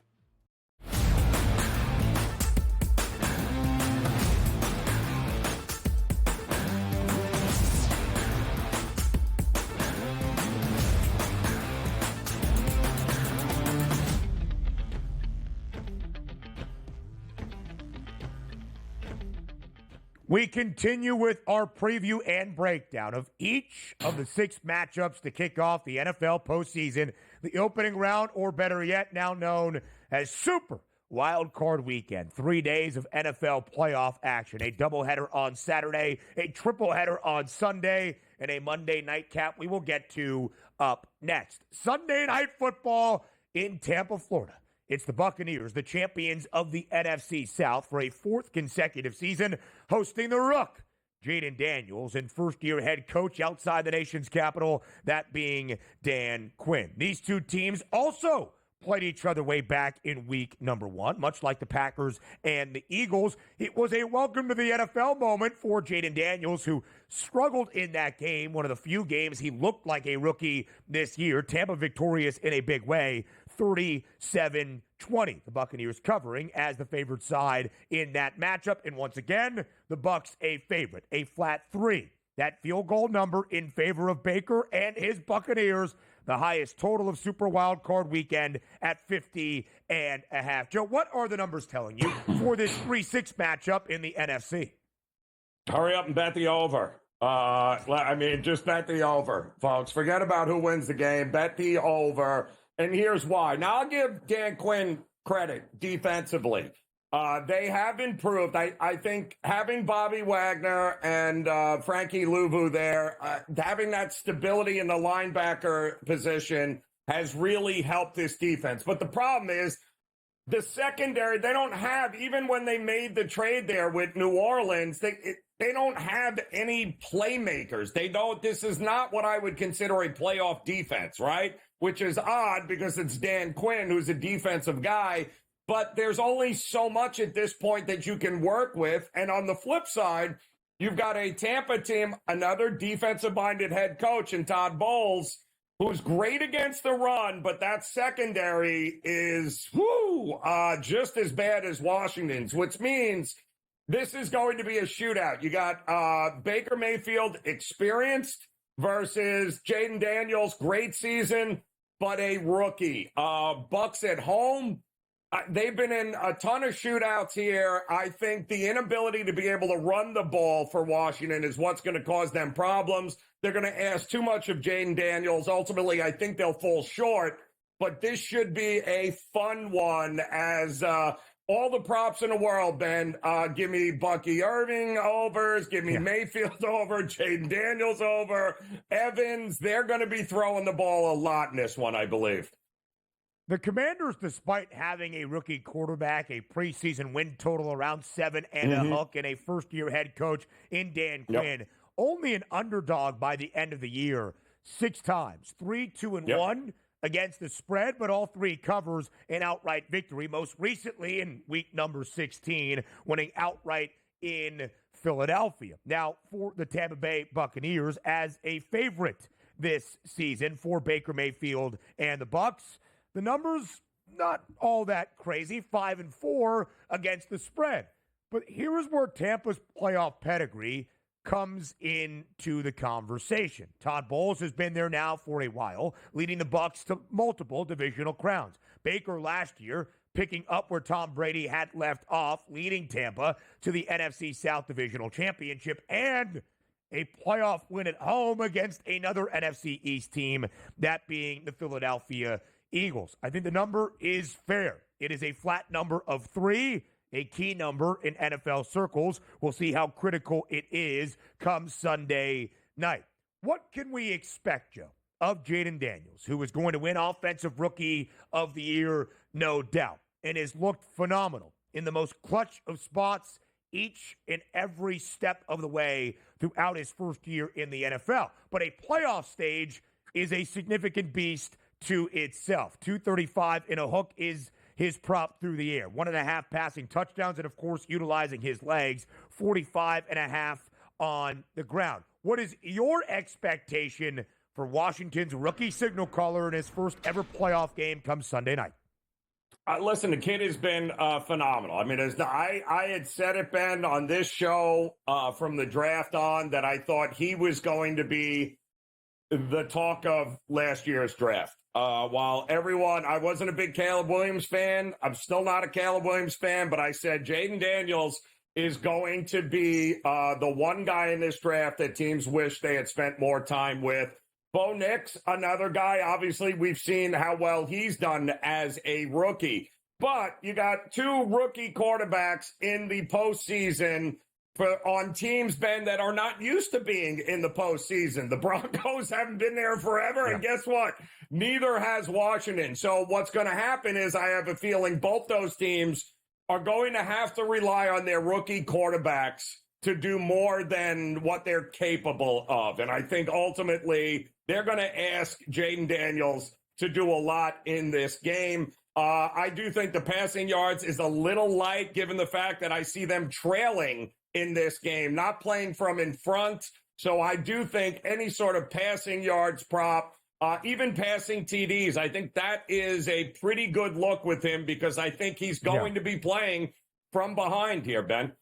We continue with our preview and breakdown of each of the 6 matchups to kick off the NFL postseason, the opening round, or better yet, now known as Super Wild Card Weekend. 3 days of NFL playoff action, a doubleheader on Saturday, a tripleheader on Sunday, and a Monday nightcap we will get to up next. Sunday Night Football in Tampa, Florida. It's the Buccaneers, the champions of the NFC South for a fourth consecutive season, hosting the Rook, Jaden Daniels, and first-year head coach outside the nation's capital, that being Dan Quinn. These two teams also played each other way back in week number 1, much like the Packers and the Eagles. It was a welcome to the NFL moment for Jaden Daniels, who struggled in that game, one of the few games he looked like a rookie this year. Tampa victorious in a big way, 37-20. The Buccaneers covering as the favored side in that matchup. And once again, the Bucs a favorite, a flat 3. That field goal number in favor of Baker and his Buccaneers, the highest total of Super Wild Card weekend at 50.5. Joe, what are the numbers telling you for this 3-6 matchup in the NFC? Hurry up and bet the over. Just bet the over, folks. Forget about who wins the game. Bet the over. And here's why. Now, I'll give Dan Quinn credit defensively. They have improved. I think having Bobby Wagner and Frankie Louvu there, having that stability in the linebacker position has really helped this defense. But the problem is the secondary, they don't have, even when they made the trade there with New Orleans, they don't have any playmakers. This is not what I would consider a playoff defense, right? Which is odd because it's Dan Quinn, who's a defensive guy. But there's only so much at this point that you can work with. And on the flip side, you've got a Tampa team, another defensive-minded head coach in Todd Bowles, who's great against the run, but that secondary is just as bad as Washington's, which means this is going to be a shootout. You got Baker Mayfield, experienced, versus Jaden Daniels, great season, but a rookie. Bucs at home. They've been in a ton of shootouts here. I think the inability to be able to run the ball for Washington is what's going to cause them problems. They're going to ask too much of Jaden Daniels. Ultimately, I think they'll fall short. But this should be a fun one as all the props in the world, Ben. Give me Bucky Irving overs. Give me Mayfield over. Jaden Daniels over. Evans. They're going to be throwing the ball a lot in this one, I believe. The Commanders, despite having a rookie quarterback, a preseason win total around 7 and a hook, and a first-year head coach in Dan Quinn, only an underdog by the end of the year 6 times, 3-2-1 against the spread, but all 3 covers an outright victory, most recently in week number 16, winning outright in Philadelphia. Now, for the Tampa Bay Buccaneers, as a favorite this season for Baker Mayfield and the Bucs, the numbers, not all that crazy, 5-4 against the spread. But here's where Tampa's playoff pedigree comes into the conversation. Todd Bowles has been there now for a while, leading the Bucs to multiple divisional crowns. Baker last year picking up where Tom Brady had left off, leading Tampa to the NFC South Divisional Championship and a playoff win at home against another NFC East team, that being the Philadelphia Eagles. I think the number is fair. It is a flat number of 3, a key number in NFL circles. We'll see how critical it is come Sunday night. What can we expect, Joe, of Jaden Daniels, who is going to win Offensive Rookie of the Year, no doubt, and has looked phenomenal in the most clutch of spots each and every step of the way throughout his first year in the NFL. But a playoff stage is a significant beast to itself. 235 in a hook is his prop through the air. 1.5 passing touchdowns, and of course, utilizing his legs. 45.5 on the ground. What is your expectation for Washington's rookie signal caller in his first ever playoff game come Sunday night? Listen, the kid has been phenomenal. I mean, I had said it, Ben, on this show from the draft on, that I thought he was going to be the talk of last year's draft. While I wasn't a big Caleb Williams fan. I'm still not a Caleb Williams fan, but I said Jaden Daniels is going to be the one guy in this draft that teams wish they had spent more time with. Bo Nix, another guy. Obviously, we've seen how well he's done as a rookie. But you got 2 rookie quarterbacks in the postseason on teams, Ben, that are not used to being in the postseason. The Broncos haven't been there forever, and guess what? Neither has Washington. So what's going to happen is I have a feeling both those teams are going to have to rely on their rookie quarterbacks to do more than what they're capable of. And I think ultimately they're going to ask Jaden Daniels to do a lot in this game. I do think the passing yards is a little light given the fact that I see them trailing in this game, not playing from in front. So I do think any sort of passing yards prop, even passing TDs, I think that is a pretty good look with him because I think he's going to be playing from behind here, Ben.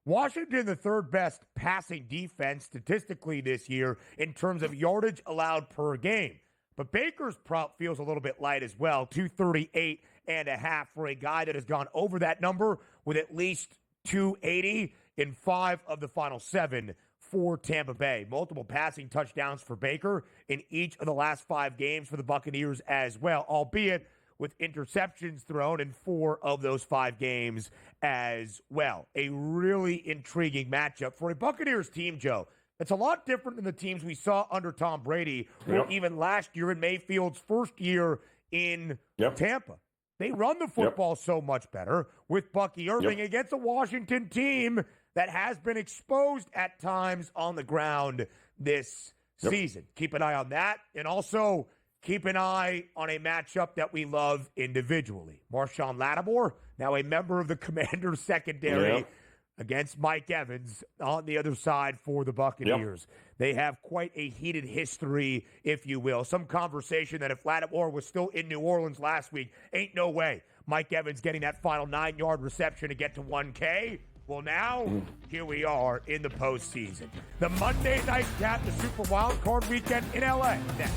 Washington, the third best passing defense statistically this year in terms of yardage allowed per game. But Baker's prop feels a little bit light as well, 238.5 for a guy that has gone over that number with at least 280 in 5 of the final 7 for Tampa Bay. Multiple passing touchdowns for Baker in each of the last 5 games for the Buccaneers as well, albeit with interceptions thrown in 4 of those 5 games as well. A really intriguing matchup for a Buccaneers team, Joe. It's a lot different than the teams we saw under Tom Brady or even last year in Mayfield's first year in Tampa. They run the football so much better with Bucky Irving against a Washington team that has been exposed at times on the ground this season. Keep an eye on that. And also keep an eye on a matchup that we love individually. Marshawn Lattimore, now a member of the Commanders secondary, against Mike Evans on the other side for the Buccaneers. They have quite a heated history, if you will. Some conversation that if Lattimore was still in New Orleans last week, ain't no way Mike Evans getting that final 9-yard reception to get to 1K. Well, now, here we are in the postseason. The Monday night cap, the Super Wild Card weekend in L.A. Next.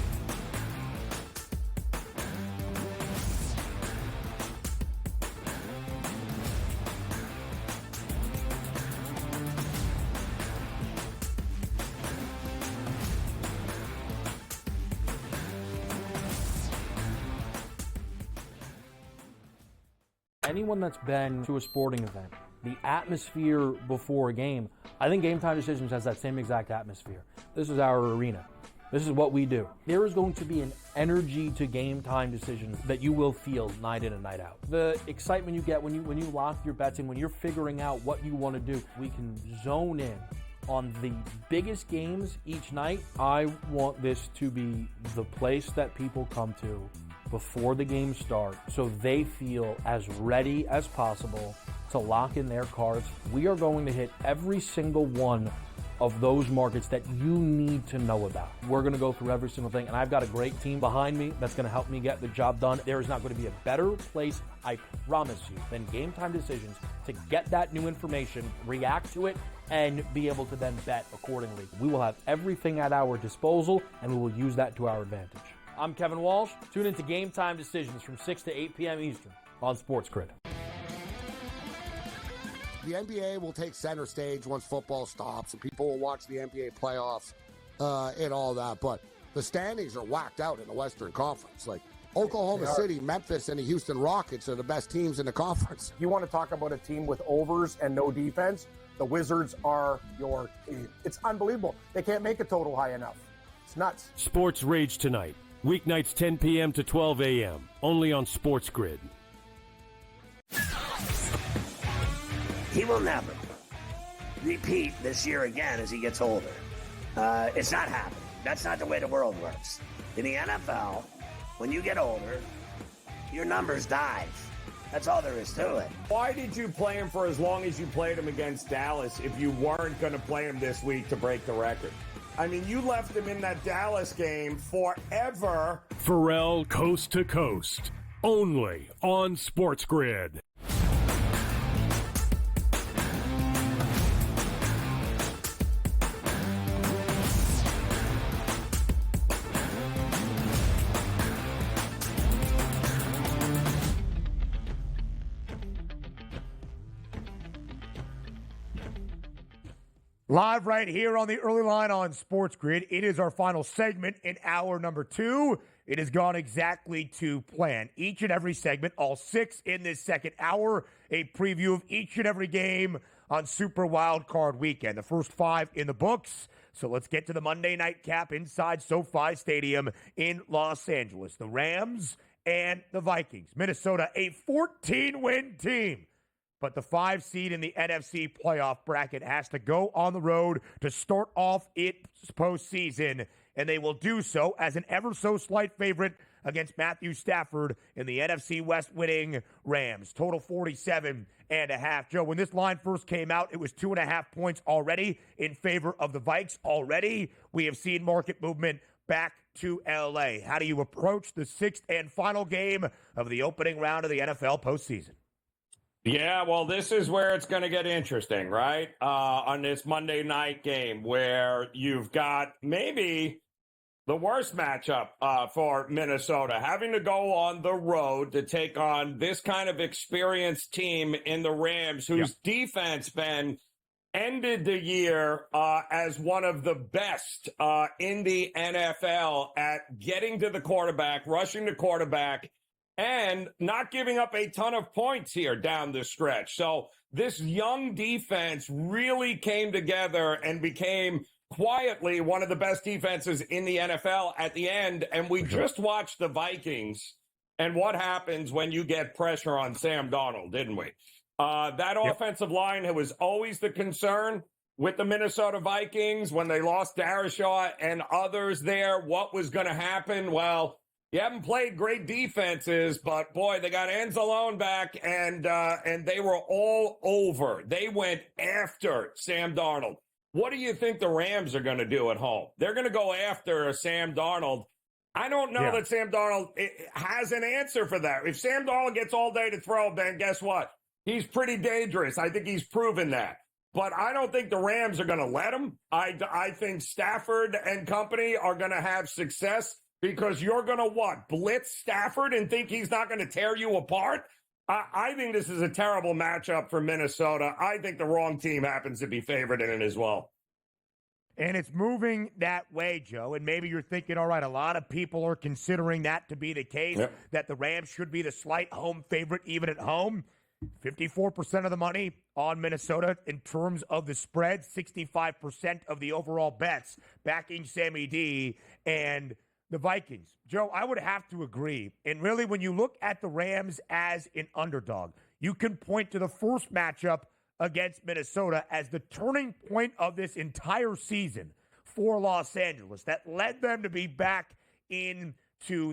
Anyone that's been to a sporting event, the atmosphere before a game, I think Game Time Decisions has that same exact atmosphere. This is our arena. This is what we do. There is going to be an energy to Game Time Decisions that you will feel night in and night out. The excitement you get when you lock your bets in, when you're figuring out what you want to do, we can zone in on the biggest games each night. I want this to be the place that people come to before the games start so they feel as ready as possible to lock in their cards. We are going to hit every single one of those markets that you need to know about. We're going to go through every single thing, and I've got a great team behind me that's going to help me get the job done. There is not going to be a better place, I promise you, than Game Time Decisions to get that new information, react to it, and be able to then bet accordingly. We will have everything at our disposal, and we will use that to our advantage. I'm Kevin Walsh. Tune into Game Time Decisions from 6 to 8 p.m. Eastern on SportsGrid. The NBA will take center stage once football stops, and people will watch the NBA playoffs and all that. But the standings are whacked out in the Western Conference. Like Oklahoma City, Memphis, and the Houston Rockets are the best teams in the conference. You want to talk about a team with overs and no defense? The Wizards are your team. It's unbelievable. They can't make a total high enough. It's nuts. Sports Rage tonight. Weeknights 10 p.m. to 12 a.m. Only on SportsGrid. He will never repeat this year again as he gets older. It's not happening. That's not the way the world works. In the NFL, when you get older, your numbers dive. That's all there is to it. Why did you play him for as long as you played him against Dallas if you weren't going to play him this week to break the record? I mean, you left him in that Dallas game forever. Pharrell Coast to Coast. Only on SportsGrid. Live right here on the early line on SportsGrid. It is our final segment in hour number 2. It has gone exactly to plan. Each and every segment, all 6 in this second hour, a preview of each and every game on Super Wild Card Weekend. The first 5 in the books. So let's get to the Monday night cap inside SoFi Stadium in Los Angeles. The Rams and the Vikings. Minnesota, a 14-win team. But the 5 seed in the NFC playoff bracket has to go on the road to start off its postseason. And they will do so as an ever so slight favorite against Matthew Stafford in the NFC West winning Rams. Total 47.5. Joe, when this line first came out, it was 2.5 points already in favor of the Vikes. Already, we have seen market movement back to L.A. How do you approach the 6th and final game of the opening round of the NFL postseason? Yeah, well, this is where it's going to get interesting, right? On this Monday night game where you've got maybe the worst matchup for Minnesota, having to go on the road to take on this kind of experienced team in the Rams, whose defense, Ben, ended the year as one of the best in the NFL at getting to the quarterback, rushing the quarterback, and not giving up a ton of points here down the stretch. So this young defense really came together and became quietly one of the best defenses in the NFL at the end. And we just watched the Vikings and what happens when you get pressure on Sam Darnold, didn't we? That offensive line was always the concern with the Minnesota Vikings when they lost Darashaw and others there. What was going to happen? Well, you haven't played great defenses, but boy, they got Anzalone back, and they were all over. They went after Sam Darnold. What do you think the Rams are going to do at home? They're going to go after Sam Darnold. I don't know that Sam Darnold has an answer for that. If Sam Darnold gets all day to throw, Ben, guess what? He's pretty dangerous. I think he's proven that. But I don't think the Rams are going to let him. I think Stafford and company are going to have success because you're going to what? Blitz Stafford and think he's not going to tear you apart? I think this is a terrible matchup for Minnesota. I think the wrong team happens to be favored in it as well. And it's moving that way, Joe. And maybe you're thinking, all right, a lot of people are considering that to be the case, that the Rams should be the slight home favorite even at home. 54% of the money on Minnesota in terms of the spread, 65% of the overall bets backing Sammy D and the Vikings. Joe, I would have to agree. And really, when you look at the Rams as an underdog, you can point to the first matchup against Minnesota as the turning point of this entire season for Los Angeles that led them to be back into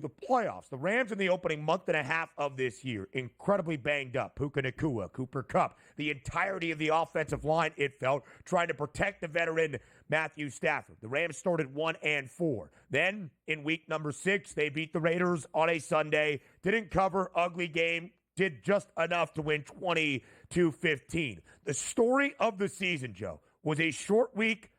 the playoffs. The Rams in the opening month and a half of this year, incredibly banged up. Puka Nacua, Cooper Kupp, the entirety of the offensive line, it felt, trying to protect the veteran Matthew Stafford. The Rams started 1-4. Then, in week number 6, they beat the Raiders on a Sunday. Didn't cover, ugly game. Did just enough to win 20-15. The story of the season, Joe, was a short week,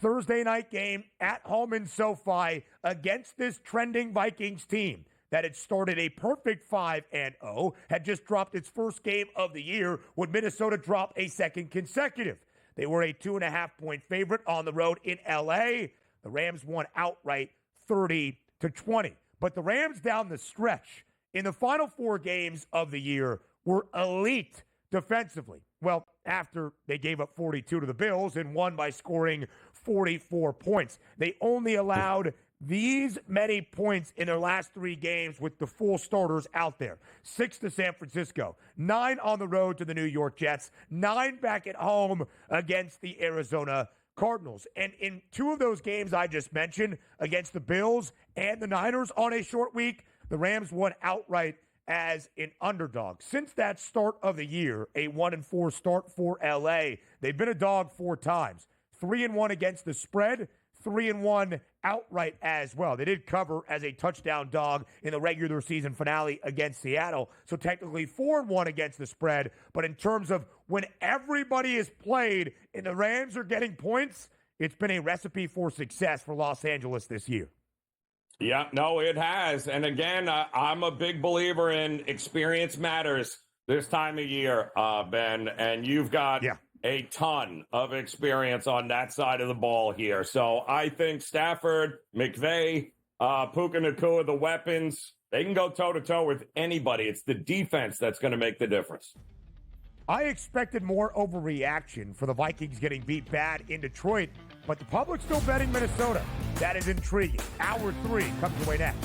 Thursday night game at home in SoFi against this trending Vikings team that had started a perfect 5-0, had just dropped its first game of the year. Would Minnesota drop a second consecutive? They were a 2.5-point favorite on the road in L.A. The Rams won outright 30-20. But the Rams down the stretch in the final 4 games of the year were elite defensively. Well, after they gave up 42 to the Bills and won by scoring 44 points. They only allowed these many points in their last 3 games with the full starters out there. 6 to San Francisco, 9 on the road to the New York Jets, 9 back at home against the Arizona Cardinals. And in 2 of those games I just mentioned, against the Bills and the Niners on a short week, the Rams won outright as an underdog. Since that start of the year, a 1-4 start for LA, they've been a dog 4 times. 3-1 against the spread, 3-1 outright as well. They did cover as a touchdown dog in the regular season finale against Seattle. So technically 4-1 against the spread. But in terms of when everybody is played and the Rams are getting points, it's been a recipe for success for Los Angeles this year. Yeah, no, it has. And again, I'm a big believer in experience matters this time of year, Ben. And you've got a ton of experience on that side of the ball here. So I think Stafford, McVay, Puka Nacua, the weapons, they can go toe-to-toe with anybody. It's the defense that's going to make the difference. I expected more overreaction for the Vikings getting beat bad in Detroit, but the public's still betting Minnesota. That is intriguing. Hour 3 comes away next.